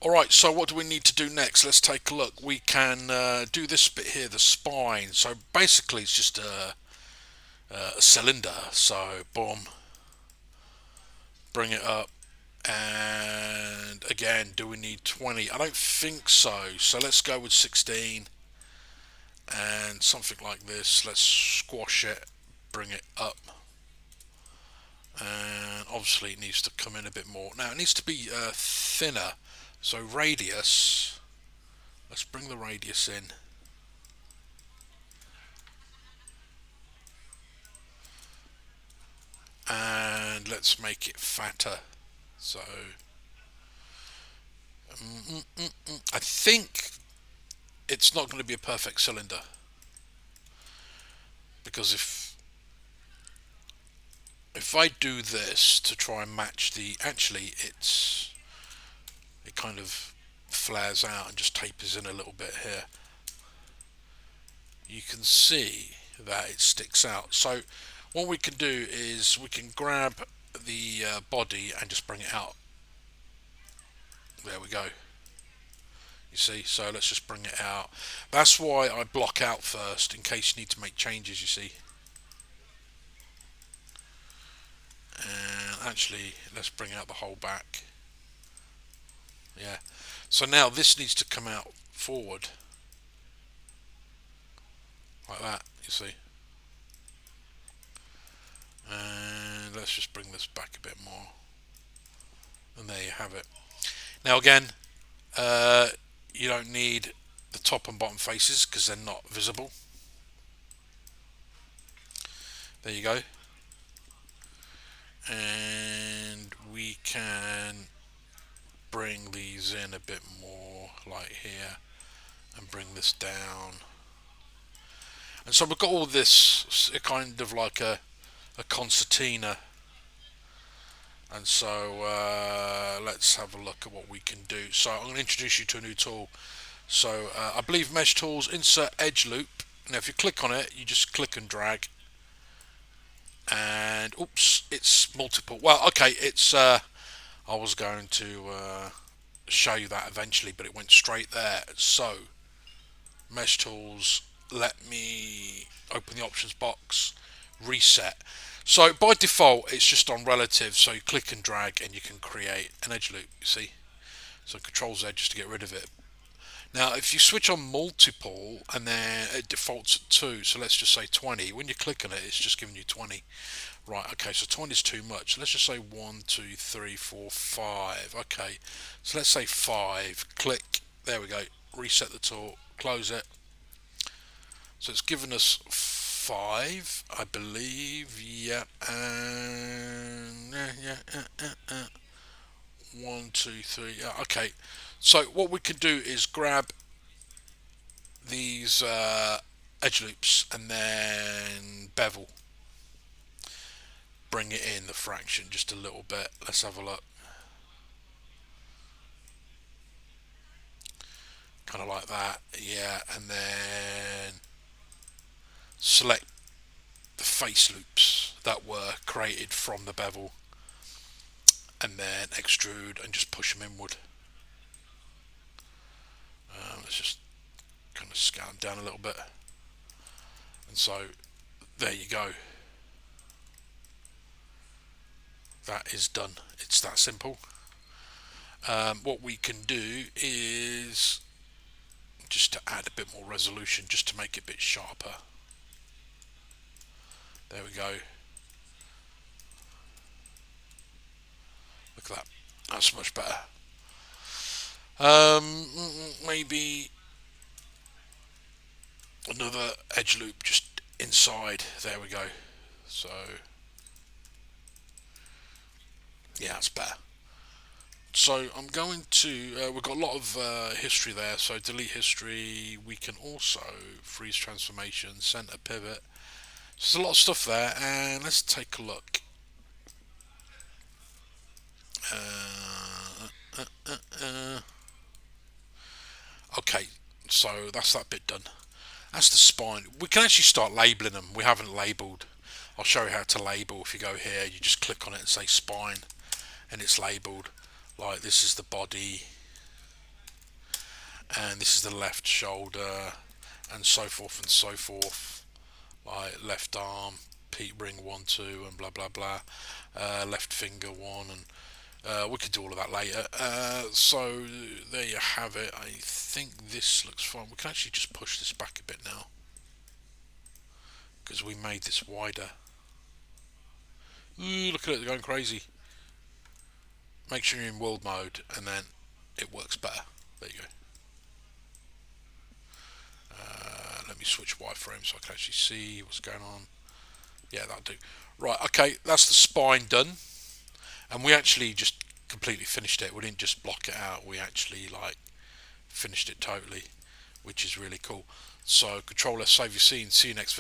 Alright, so what do we need to do next? Let's take a look. We can do this bit here, the spine. So basically it's just a cylinder. So boom, bring it up. And again, do we need 20? I don't think so. So let's go with 16 and something like this. Let's squash it, bring it up. And obviously it needs to come in a bit more. Now it needs to be thinner. So radius, let's bring the radius in. And let's make it fatter. So I think it's not going to be a perfect cylinder because if I do this to try and match the actually it kind of flares out and just tapers in a little bit here. You can see that it sticks out. So what we can do is we can grab the body and just bring it out. There we go. You see, so let's just bring it out. That's why I block out first in case you need to make changes, you see. And actually, let's bring out the whole back. Yeah. So now this needs to come out forward like that, you see. And let's just bring this back a bit more. And there you have it. Now again, uh, you don't need the top and bottom faces because they're not visible. There you go. And we can bring these in a bit more like here and bring this down. And so we've got all this kind of like a concertina. And so let's have a look at what we can do. So I'm going to introduce you to a new tool. So I believe Mesh Tools, insert edge loop. Now if you click on it, you just click and drag. And oops, it's multiple. Well, okay, it's I was going to show you that eventually, but it went straight there. So Mesh Tools, let me open the options box, reset. So by default it's just on relative, so you click and drag and you can create an edge loop, you see. So Control Z just to get rid of it. Now if you switch on multiple and then it defaults at 2, so let's just say 20. When you click on it, it's just giving you 20. Right, okay, so 20 is too much. Let's just say 1, 2, 3, 4, 5. Okay, so let's say 5. Click, there we go. Reset the tool, close it. So it's given us 5, I believe. Yeah, and yeah. 1, 2, 3. Yeah, okay. So what we can do is grab these edge loops and then bevel. Bring it in the fraction just a little bit. Let's have a look. Kind of like that. Yeah, and then select the face loops that were created from the bevel and then extrude and just push them inward. Let's just kind of scale them down a little bit. And so there you go. That is done. It's that simple. What we can do is just to add a bit more resolution, just to make it a bit sharper. There we go. Look at that. That's much better. Maybe another edge loop just inside. There we go. So yeah, that's better. So I'm going to, we've got a lot of history there, so delete history. We can also freeze transformation, center pivot. There's a lot of stuff there, and let's take a look. Uh, uh, uh, uh. Okay, so that's that bit done. That's the spine. We can actually start labelling them. We haven't labelled. I'll show you how to label. If you go here, you just click on it and say spine, and it's labelled. Like this is the body, and this is the left shoulder, and so forth and so forth. Like left arm, Pete ring 1 2, and blah blah blah. Left finger 1, and we could do all of that later. So there you have it. I think this looks fine. We can actually just push this back a bit now because we made this wider. Ooh, look at it going crazy. Make sure you're in world mode, and then it works better. There you go. Let me switch wireframe so I can actually see what's going on. Yeah, that'll do. Right, okay, that's the spine done. And we actually just completely finished it. We didn't just block it out. We actually like finished it totally, which is really cool. So Control S, save your scene. See you next video.